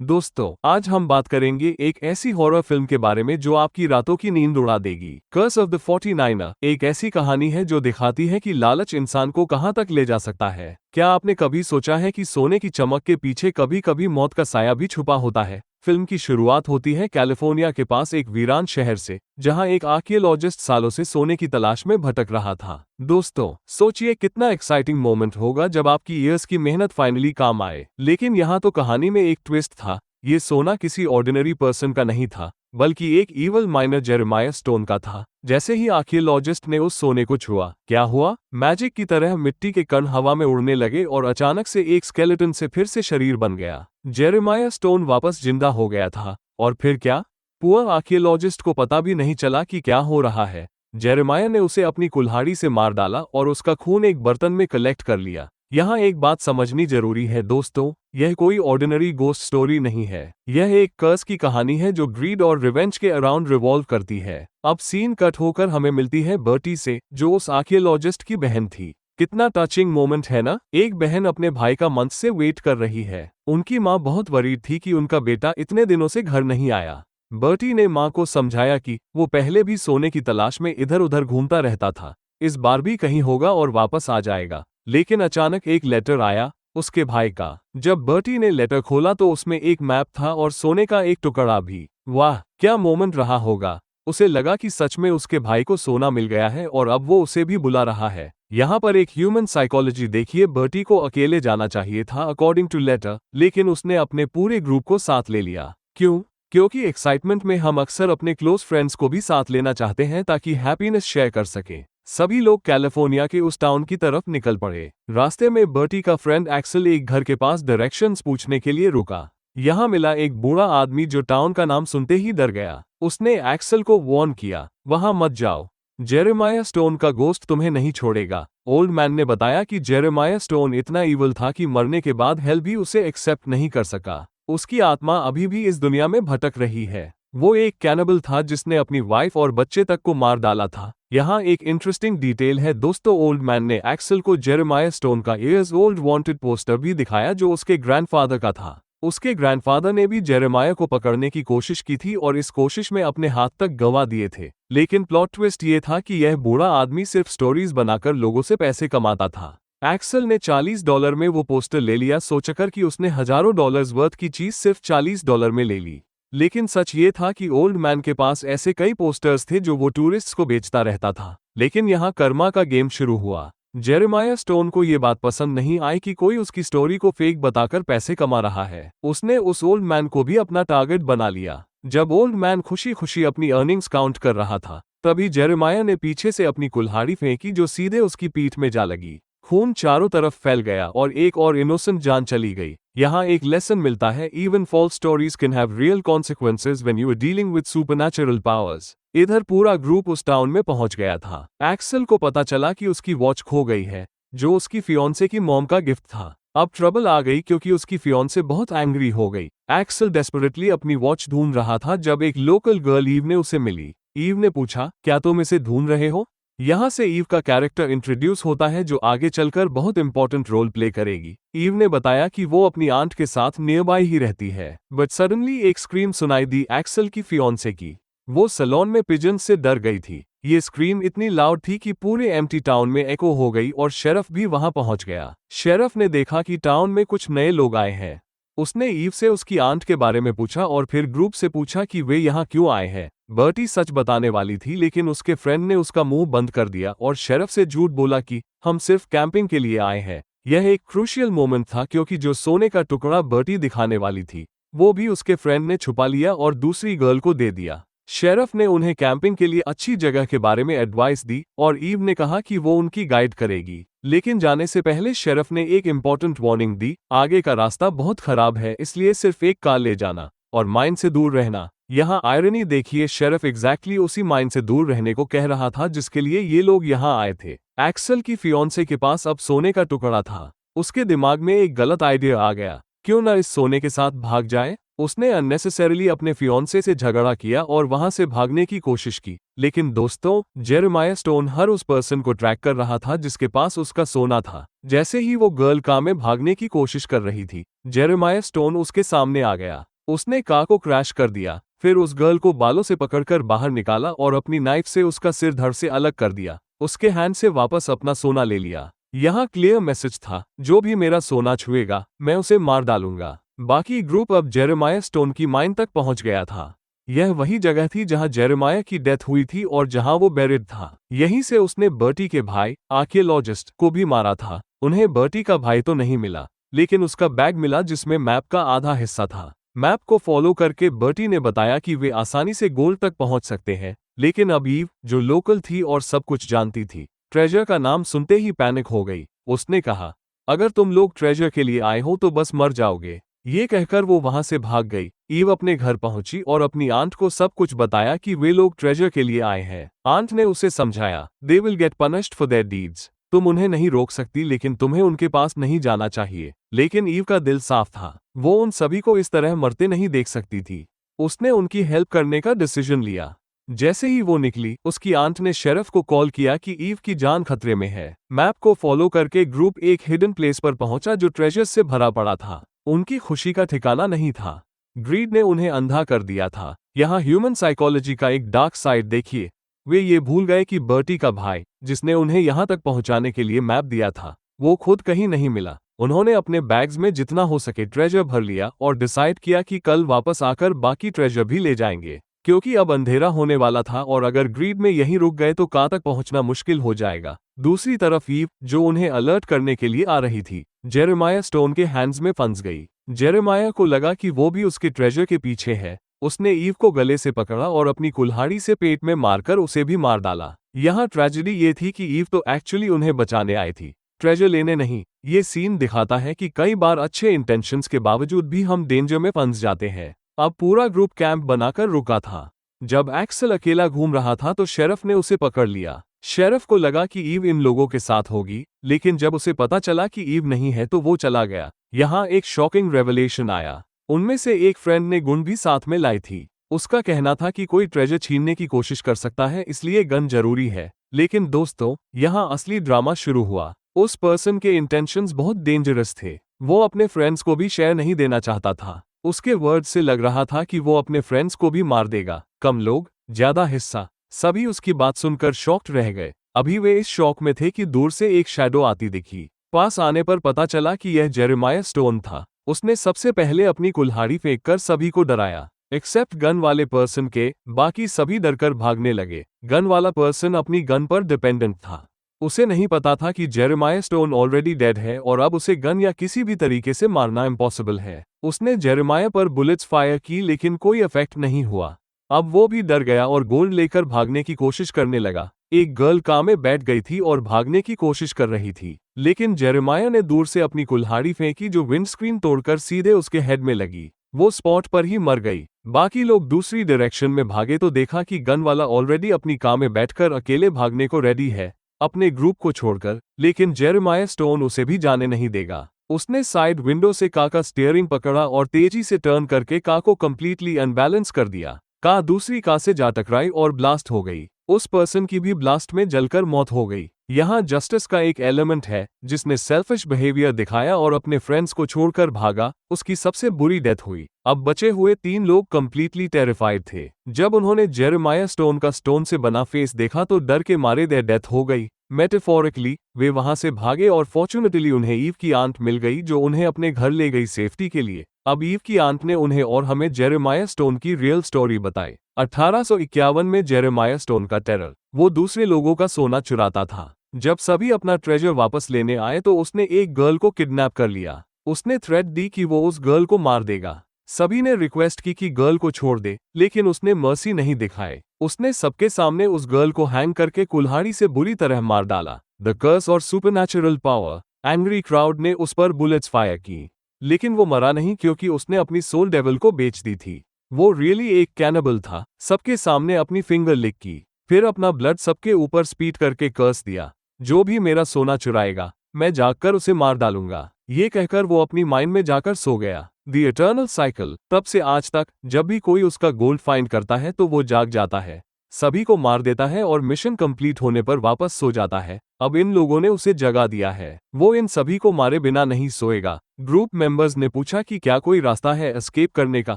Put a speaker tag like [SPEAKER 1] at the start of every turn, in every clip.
[SPEAKER 1] दोस्तों, आज हम बात करेंगे एक ऐसी हॉरर फिल्म के बारे में जो आपकी रातों की नींद उड़ा देगी। कर्स ऑफ द 49er एक ऐसी कहानी है जो दिखाती है कि लालच इंसान को कहां तक ले जा सकता है। क्या आपने कभी सोचा है कि सोने की चमक के पीछे कभी कभी मौत का साया भी छुपा होता है। फिल्म की शुरुआत होती है कैलिफोर्निया के पास एक वीरान शहर से, जहां एक आर्कियोलॉजिस्ट सालों से सोने की तलाश में भटक रहा था। दोस्तों, सोचिए कितना एक्साइटिंग मोमेंट होगा जब आपकी ईयर्स की मेहनत फाइनली काम आए। लेकिन यहाँ तो कहानी में एक ट्विस्ट था। ये सोना किसी ऑर्डिनरी पर्सन का नहीं था, बल्कि एक ईवल माइनर जेरेमाया स्टोन का था। जैसे ही आर्कियोलॉजिस्ट ने उस सोने को छुआ, क्या हुआ? मैजिक की तरह मिट्टी के कण हवा में उड़ने लगे और अचानक से एक स्केलेटन से फिर से शरीर बन गया। जेरेमाया स्टोन वापस जिंदा हो गया था। और फिर क्या? पुअर आर्कियोलॉजिस्ट को पता भी नहीं चला कि क्या हो रहा है। जेरेमाया ने उसे अपनी कुल्हाड़ी से मार डाला और उसका खून एक बर्तन में कलेक्ट कर लिया। यहाँ एक बात समझनी जरूरी है दोस्तों, यह कोई ऑर्डिनरी गोस्ट स्टोरी नहीं है। यह एक कर्स की कहानी है जो ग्रीड और रिवेंज के अराउंड रिवॉल्व करती है। अब सीन कट होकर हमें मिलती है बर्टी से, जो उस आर्कियोलॉजिस्ट की बहन थी। कितना टचिंग मोमेंट है ना। एक बहन अपने भाई का मंथ से वेट कर रही है। उनकी माँ बहुत वरीड थी कि उनका बेटा इतने दिनों से घर नहीं आया। बर्टी ने माँ को समझाया कि वो पहले भी सोने की तलाश में इधर उधर घूमता रहता था, इस बार भी कहीं होगा और वापस आ जाएगा। लेकिन अचानक एक लेटर आया, उसके भाई का। जब बर्टी ने लेटर खोला तो उसमें एक मैप था और सोने का एक टुकड़ा भी। वाह, क्या मोमेंट रहा होगा। उसे लगा कि सच में उसके भाई को सोना मिल गया है और अब वो उसे भी बुला रहा है। यहाँ पर एक ह्यूमन साइकोलॉजी देखिए। बर्टी को अकेले जाना चाहिए था अकॉर्डिंग टू लेटर, लेकिन उसने अपने पूरे ग्रुप को साथ ले लिया। क्यों? क्योंकि एक्साइटमेंट में हम अक्सर अपने क्लोज फ्रेंड्स को भी साथ लेना चाहते हैं ताकि हैप्पीनेस शेयर कर सकें। सभी लोग कैलिफोर्निया के उस टाउन की तरफ निकल पड़े। रास्ते में बर्टी का फ्रेंड एक्सेल एक घर के पास डायरेक्शंस पूछने के लिए रुका। यहाँ मिला एक बूढ़ा आदमी जो टाउन का नाम सुनते ही डर गया। उसने एक्सेल को वार्न किया, वहां मत जाओ, जेरेमाया स्टोन का गोस्ट तुम्हें नहीं छोड़ेगा। ओल्ड मैन ने बताया कि जेरेमाया स्टोन इतना ईवल था कि मरने के बाद हेल भी उसे एक्सेप्ट नहीं कर सका। उसकी आत्मा अभी भी इस दुनिया में भटक रही है। वो एक कैनिबल था जिसने अपनी वाइफ और बच्चे तक को मार डाला था। यहाँ एक इंटरेस्टिंग डिटेल है दोस्तों, ओल्ड मैन ने एक्सेल को जेरेमाया स्टोन का ईयर्स ओल्ड वांटेड पोस्टर भी दिखाया जो उसके ग्रैंडफादर का था। उसके ग्रैंडफादर ने भी जेरेमाया को पकड़ने की कोशिश की थी और इस कोशिश में अपने हाथ तक गंवा दिए थे। लेकिन प्लॉट ट्विस्ट ये था कि यह बूढ़ा आदमी सिर्फ स्टोरीज बनाकर लोगों से पैसे कमाता था। एक्सेल ने $40 में वो पोस्टर ले लिया, सोचकर कि उसने हजारों डॉलर्स वर्थ की चीज सिर्फ $40 में ले ली। लेकिन सच ये था कि ओल्ड मैन के पास ऐसे कई पोस्टर्स थे जो वो टूरिस्ट्स को बेचता रहता था। लेकिन यहाँ कर्मा का गेम शुरू हुआ। जेरेमाया स्टोन को ये बात पसंद नहीं आई कि कोई उसकी स्टोरी को फेक बताकर पैसे कमा रहा है। उसने उस ओल्ड मैन को भी अपना टारगेट बना लिया। जब ओल्ड मैन खुशी खुशी अपनी अर्निंग्स काउंट कर रहा था, तभी जेरेमाया ने पीछे से अपनी कुल्हाड़ी फेंकी जो सीधे उसकी पीठ में जा लगी। खून चारों तरफ फैल गया और एक और इनोसेंट जान चली गई। यहाँ एक लेसन मिलता है, even false stories can have real consequences when you are dealing with supernatural powers. इधर पूरा ग्रुप उस टाउन में पहुंच गया था। एक्सेल को पता चला कि उसकी वॉच खो गई है, जो उसकी फियोंसे की मॉम का गिफ्ट था। अब ट्रबल आ गई क्योंकि उसकी फियोंसे बहुत एंग्री हो गई। एक्सेल डेस्परेटली अपनी वॉच ढूंढ रहा था जब एक लोकल गर्ल ईव ने उसे मिली। ईव ने पूछा, क्या तुम इसे ढूंढ रहे हो? यहाँ से ईव का कैरेक्टर इंट्रोड्यूस होता है जो आगे चलकर बहुत इंपॉर्टेंट रोल प्ले करेगी। ईव ने बताया कि वो अपनी आंट के साथ नियर बाय ही रहती है, बट सडनली एक स्क्रीम सुनाई दी एक्सेल की फियोंसे की। वो सैलून में पिजन से डर गई थी। ये स्क्रीम इतनी लाउड थी कि पूरे एम्प्टी टाउन में एको हो गई और शेरिफ भी वहां पहुंच गया। शेरिफ ने देखा कि टाउन में कुछ नए लोग आए हैं। उसने ईव से उसकी आंट के बारे में पूछा और फिर ग्रुप से पूछा कि वे यहाँ क्यों आए हैं। बर्टी सच बताने वाली थी, लेकिन उसके फ्रेंड ने उसका मुंह बंद कर दिया और शेरिफ से झूठ बोला कि हम सिर्फ कैंपिंग के लिए आए हैं। यह एक क्रूशियल मोमेंट था क्योंकि जो सोने का टुकड़ा बर्टी दिखाने वाली थी, वो भी उसके फ्रेंड ने छुपा लिया और दूसरी गर्ल को दे दिया। शेरिफ ने उन्हें कैंपिंग के लिए अच्छी जगह के बारे में एडवाइस दी और ईव ने कहा कि वो उनकी गाइड करेगी। लेकिन जाने से पहले शेरिफ ने एक इम्पोर्टेंट वार्निंग दी, आगे का रास्ता बहुत खराब है, इसलिए सिर्फ एक कार ले जाना और माइन से दूर रहना। यहाँ आयरनी देखिए, शेरिफ एग्जैक्टली उसी माइन से दूर रहने को कह रहा था जिसके लिए ये लोग यहाँ आए थे। एक्सेल की फियोंसे के पास अब सोने का टुकड़ा था। उसके दिमाग में एक गलत आइडिया आ गया, क्यों ना इस सोने के साथ भाग जाए। उसने अननेसेसरीली अपने फियोंसे से झगड़ा किया और वहां से भागने की कोशिश की। लेकिन दोस्तों, जेरेमाया स्टोन हर उस पर्सन को ट्रैक कर रहा था जिसके पास उसका सोना था। जैसे ही वो गर्ल कार में भागने की कोशिश कर रही थी, जेरेमाया स्टोन उसके सामने आ गया। उसने कार को क्रैश कर दिया, फिर उस गर्ल को बालों से पकड़कर बाहर निकाला और अपनी नाइफ से उसका सिर धड़ से अलग कर दिया। उसके हैंड से वापस अपना सोना ले लिया। यहाँ क्लियर मैसेज था, जो भी मेरा सोना छुएगा मैं उसे मार डालूंगा। बाकी ग्रुप अब जेरेमाया स्टोन की माइन तक पहुंच गया था। यह वही जगह थी जहां जेरेमाया की डेथ हुई थी और जहां वो बेरिड था। यहीं से उसने बर्टी के भाई आर्कियोलॉजिस्ट को भी मारा था। उन्हें बर्टी का भाई तो नहीं मिला, लेकिन उसका बैग मिला जिसमें मैप का आधा हिस्सा था। मैप को फॉलो करके बर्टी ने बताया कि वे आसानी से गोल तक पहुंच सकते हैं, लेकिन अब ईव, जो लोकल थी और सब कुछ जानती थी, ट्रेजर का नाम सुनते ही पैनिक हो गई। उसने कहा, अगर तुम लोग ट्रेजर के लिए आए हो तो बस मर जाओगे। ये कहकर वो वहां से भाग गई। ईव अपने घर पहुंची और अपनी आंट को सब कुछ बताया कि वे लोग ट्रेजर के लिए आए हैं। आंट ने उसे समझाया, they will get punished for their deeds. तुम उन्हें नहीं रोक सकती, लेकिन तुम्हें उनके पास नहीं जाना चाहिए। लेकिन ईव का दिल साफ था, वो उन सभी को इस तरह मरते नहीं देख सकती थी। उसने उनकी हेल्प करने का डिसीजन लिया। जैसे ही वो निकली, उसकी आंट ने शेरिफ को कॉल किया कि ईव की जान खतरे में है। मैप को फॉलो करके ग्रुप एक हिडन प्लेस पर पहुंचा जो ट्रेजर से भरा पड़ा था। उनकी खुशी का ठिकाना नहीं था। ग्रीड ने उन्हें अंधा कर दिया था। यहाँ ह्यूमन साइकोलॉजी का एक डार्क साइड देखिए। वे ये भूल गए कि बर्टी का भाई, जिसने उन्हें यहाँ तक पहुँचाने के लिए मैप दिया था, वो खुद कहीं नहीं मिला। उन्होंने अपने बैग्स में जितना हो सके ट्रेजर भर लिया और डिसाइड किया कि कल वापस आकर बाकी ट्रेजर भी ले जाएंगे, क्योंकि अब अंधेरा होने वाला था और अगर ग्रीड में यहीं रुक गए तो कार तक पहुंचना मुश्किल हो जाएगा। दूसरी तरफ ईव, जो उन्हें अलर्ट करने के लिए आ रही थी, जेरेमाया स्टोन के हैंड्स में फंस गई। जेरेमाया को लगा कि वो भी उसके ट्रेजर के पीछे है। उसने ईव को गले से पकड़ा और अपनी कुल्हाड़ी से पेट में मारकर उसे भी मार डाला। यहाँ ट्रेजेडी ये थी कि ईव तो एक्चुअली उन्हें बचाने आई थी, ट्रेजर लेने नहीं। ये सीन दिखाता है कि कई बार अच्छे इंटेंशंस के बावजूद भी हम डेंजर में फंस जाते हैं। अब पूरा ग्रुप कैंप बनाकर रुका था। जब एक्सेल अकेला घूम रहा था तो शेरिफ ने उसे पकड़ लिया। शेरिफ को लगा कि ईव इन लोगों के साथ होगी, लेकिन जब उसे पता चला कि ईव नहीं है तो वो चला गया। यहाँ एक शॉकिंग रेवलेशन आया। उनमें से एक फ्रेंड ने गन भी साथ में लाई थी। उसका कहना था कि कोई ट्रेजर छीनने की कोशिश कर सकता है, इसलिए गन जरूरी है। लेकिन दोस्तों, यहाँ असली ड्रामा शुरू हुआ। उस पर्सन के इंटेंशंस बहुत डेंजरस थे। वो अपने फ्रेंड्स को भी शेयर नहीं देना चाहता था। उसके वर्ड से लग रहा था कि वो अपने फ्रेंड्स को भी मार देगा। कम लोग, ज्यादा हिस्सा। सभी उसकी बात सुनकर शॉक्ड रह गए। अभी वे इस शौक में थे कि दूर से एक शैडो आती दिखी। पास आने पर पता चला कि यह जेरेमाया स्टोन था। उसने सबसे पहले अपनी कुल्हाड़ी फेंककर सभी को डराया, एक्सेप्ट गन वाले पर्सन के। बाकी सभी डरकर भागने लगे। गन वाला पर्सन अपनी गन पर डिपेंडेंट था। उसे नहीं पता था कि जेरेमाया स्टोन ऑलरेडी डेड है और अब उसे गन या किसी भी तरीके से मारना इम्पॉसिबल है। उसने जेरेमाया पर बुलेट्स फायर की, लेकिन कोई इफेक्ट नहीं हुआ। अब वो भी डर गया और गोल्ड लेकर भागने की कोशिश करने लगा। एक गर्ल कार में बैठ गई थी और भागने की कोशिश कर रही थी, लेकिन जेरेमाया ने दूर से अपनी कुल्हाड़ी फेंकी जो विंडस्क्रीन तोड़कर सीधे उसके हेड में लगी। वो स्पॉट पर ही मर गई। बाकी लोग दूसरी डायरेक्शन में भागे तो देखा कि गन वाला ऑलरेडी अपनी कार में बैठकर अकेले भागने को रेडी है, अपने ग्रुप को छोड़कर। लेकिन जेरेमाया स्टोन उसे भी जाने नहीं देगा। उसने साइड विंडो से कार का स्टीयरिंग पकड़ा और तेजी से टर्न करके कार को कंप्लीटली अनबैलेंस कर दिया। कार दूसरी कार से जा टकराई और ब्लास्ट हो गई। उस पर्सन की भी ब्लास्ट में जलकर मौत हो गई। यहाँ जस्टिस का एक एलिमेंट है। जिसने सेल्फिश बिहेवियर दिखाया और अपने फ्रेंड्स को छोड़कर भागा, उसकी सबसे बुरी डेथ हुई। अब बचे हुए 3 लोग कंप्लीटली टेरिफाइड थे। जब उन्होंने जेरेमाया स्टोन का स्टोन से बना फेस देखा तो डर के मारे देयर डेथ हो गई। मेटाफोरिकली वे वहां से भागे और फॉर्चुनेटली उन्हें ईव की आंट मिल गई जो उन्हें अपने घर ले गई सेफ्टी के लिए। अब ईव की आंट ने उन्हें और हमें जेरेमाया स्टोन की रियल स्टोरी बताई। 1851 में जेरेमाया स्टोन का टेरर, वो दूसरे लोगों का सोना चुराता था। जब सभी अपना ट्रेजर वापस लेने आए तो उसने एक गर्ल को किडनैप कर लिया। उसने थ्रेट दी कि वो उस गर्ल को मार देगा। सभी ने रिक्वेस्ट की कि गर्ल को छोड़ दे, लेकिन उसने मर्सी नहीं दिखाए। उसने सबके सामने उस गर्ल को हैंग करके कुल्हाड़ी से बुरी तरह मार डाला। द कर्स और सुपरनैचुरल पावर। एंग्री क्राउड ने उस पर बुलेट्स फायर की, लेकिन वो मरा नहीं क्योंकि उसने अपनी सोल डेविल को बेच दी थी। वो रियली एक कैनिबल था। सबके सामने अपनी फिंगर लिक की, फिर अपना ब्लड सबके ऊपर स्पीट करके कर्स दिया, जो भी मेरा सोना चुराएगा मैं जागकर उसे मार डालूंगा। ये कहकर वो अपनी माइंड में जाकर सो गया। The eternal cycle. तब से आज तक जब भी कोई उसका गोल्ड फाइंड करता है तो वो जाग जाता है। सभी को मार देता है और मिशन कंप्लीट होने पर वापस सो जाता है। अब इन लोगों ने उसे जगा दिया है, वो इन सभी को मारे बिना नहीं सोएगा। ग्रुप मेंबर्स ने पूछा कि क्या कोई रास्ता है एस्केप करने का।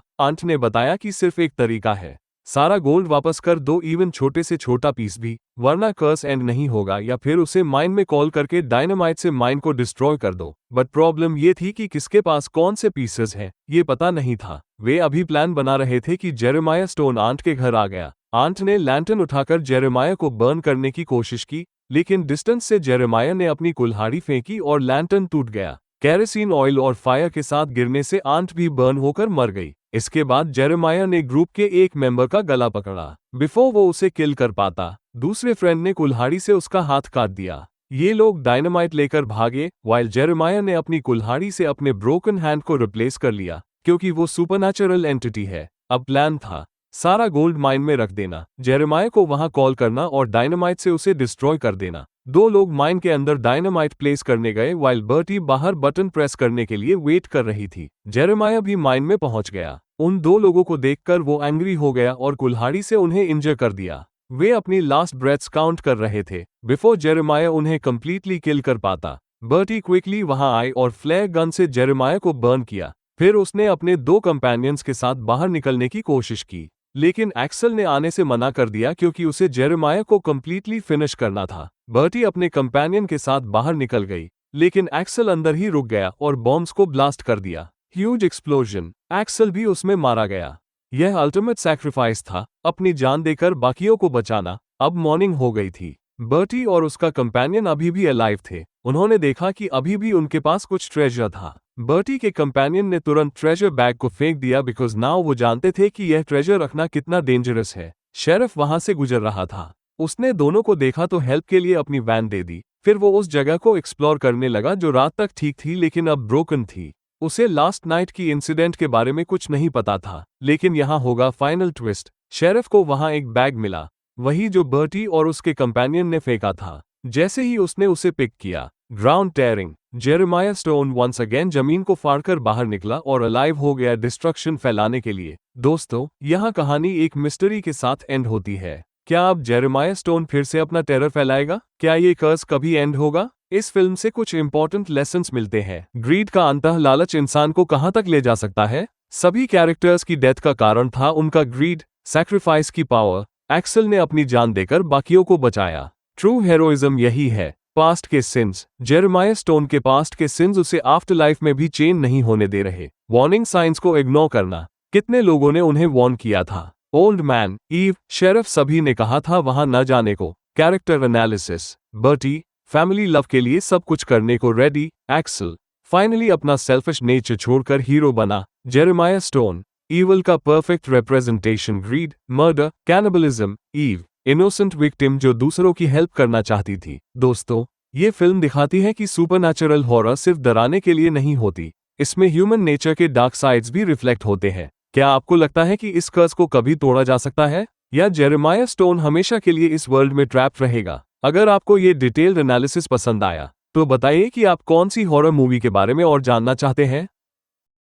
[SPEAKER 1] आंट ने बताया कि सिर्फ एक तरीका है, सारा गोल्ड वापस कर दो, इवन छोटे से छोटा पीस भी, वरना कर्स एंड नहीं होगा, या फिर उसे माइन में कॉल करके डायनामाइट से माइन को डिस्ट्रॉय कर दो। बट प्रॉब्लम ये थी कि किसके पास कौन से पीसेस हैं, ये पता नहीं था। वे अभी प्लान बना रहे थे कि जेरेमाया स्टोन आंट के घर आ गया। आंट ने लैंटर्न उठाकर जेरेमाया को बर्न करने की कोशिश की, लेकिन डिस्टेंस से जेरेमाया ने अपनी कुल्हाड़ी फेंकी और लैंटर्न टूट गया। केरोसिन ऑयल और फायर के साथ गिरने से आंट भी बर्न होकर मर गई। इसके बाद जेरेमाया ने ग्रुप के एक मेंबर का गला पकड़ा। बिफोर वो उसे किल कर पाता, दूसरे फ्रेंड ने कुल्हाड़ी से उसका हाथ काट दिया। ये लोग डायनामाइट लेकर भागे, वाइल जेरेमाया ने अपनी कुल्हाड़ी से अपने ब्रोकन हैंड को रिप्लेस कर लिया, क्योंकि वो सुपरनैचुरल एंटिटी है। अब प्लान था सारा गोल्ड माइन में रख देना, जेरेमाया को वहां कॉल करना और डायनामाइट से उसे डिस्ट्रॉय कर देना। दो लोग माइन के अंदर डायनामाइट प्लेस करने गए, वाइल बर्टी बाहर बटन प्रेस करने के लिए वेट कर रही थी। जेरेमाया भी माइन में पहुंच गया। उन दो लोगों को देखकर वो एंग्री हो गया और कुल्हाड़ी से उन्हें इंजर कर दिया। वे अपनी लास्ट ब्रेथ्स काउंट कर रहे थे बिफोर जेरेमाया उन्हें कंप्लीटली किल कर पाता। बर्टी क्विकली वहां आई और फ्लेयर गन से जेरेमाया को बर्न किया। फिर उसने अपने दो कंपेनियंस के साथ बाहर निकलने की कोशिश की, लेकिन एक्सेल ने आने से मना कर दिया क्योंकि उसे जेरेमाया को कंप्लीटली फिनिश करना था। बर्टी अपने कंपेनियन के साथ बाहर निकल गई, लेकिन एक्सेल अंदर ही रुक गया और बॉम्ब्स को ब्लास्ट कर दिया। ह्यूज एक्सप्लोजन, एक्सेल भी उसमें मारा गया। यह अल्टीमेट सैक्रिफाइस था, अपनी जान देकर बाकियों को बचाना। अब मॉर्निंग हो गई थी। बर्टी और उसका कंपेनियन अभी भी अलाइव थे। उन्होंने देखा कि अभी भी उनके पास कुछ ट्रेजर था। बर्टी के कंपेनियन ने तुरंत ट्रेजर बैग को फेंक दिया, बिकॉज नाउ वो जानते थे कि यह ट्रेजर रखना कितना डेंजरस है। शेरिफ वहां से गुजर रहा था। उसने दोनों को देखा तो हेल्प के लिए अपनी वैन दे दी। फिर वो उस जगह को एक्सप्लोर करने लगा जो रात तक ठीक थी लेकिन अब ब्रोकन थी। उसे लास्ट नाइट की इंसिडेंट के बारे में कुछ नहीं पता था, लेकिन यहाँ होगा फाइनल ट्विस्ट। शेरिफ को वहां एक बैग मिला, वही जो बर्टी और उसके कंपेनियन ने फेंका था। जैसे ही उसने उसे पिक किया, ground tearing, Jeremiah Stone once again जमीन को फाड़कर बाहर निकला और अलाइव हो गया डिस्ट्रक्शन फैलाने के लिए। दोस्तों, यहाँ कहानी एक मिस्ट्री के साथ एंड होती है। क्या अब जेरेमाया स्टोन फिर से अपना टेरर फैलाएगा? क्या ये कर्स कभी एंड होगा? इस फिल्म से कुछ इंपॉर्टेंट लेसन्स मिलते हैं। ग्रीड का अंतः लालच इंसान को कहां तक ले जा सकता है? सभी कैरेक्टर्स की डेथ का कारण था उनका ग्रीड, सैक्रिफाइस की पावर। एक्सेल ने अपनी जान देकर बाकियों को बचाया। ट्रू हेरोइज्म यही है। पास्ट के सिंस, जेरेमाया स्टोन के पास्ट के सिंस उसे आफ्टर लाइफ में भी चेंज नहीं होने दे रहे। वार्निंग साइंस को इग्नोर करना। कितने लोगों ने उन्हें वार्न किया था? ओल्ड मैन, ईव, शेरिफ, सभी ने कहा था वहां न जाने को। Character analysis, Bertie family love के लिए सब कुछ करने को रेडी। एक्सेल फाइनली अपना सेल्फिश नेचर छोड़कर हीरो बना। जेरेमाया स्टोन ईवल का perfect representation. Greed, murder, cannibalism. Eve innocent victim जो दूसरों की हेल्प करना चाहती थी। दोस्तों, ये फिल्म दिखाती है कि सुपरनैचुरल हॉरर सिर्फ डराने के लिए नहीं होती, इसमें ह्यूमन नेचर के डार्क साइड्स भी रिफ्लेक्ट होते हैं। क्या आपको लगता है कि इस कर्स को कभी तोड़ा जा सकता है, या जेरेमाया स्टोन हमेशा के लिए इस वर्ल्ड में ट्रैप रहेगा? अगर आपको ये डिटेल्ड एनालिसिस पसंद आया तो बताइए कि आप कौन सी हॉरर मूवी के बारे में और जानना चाहते हैं।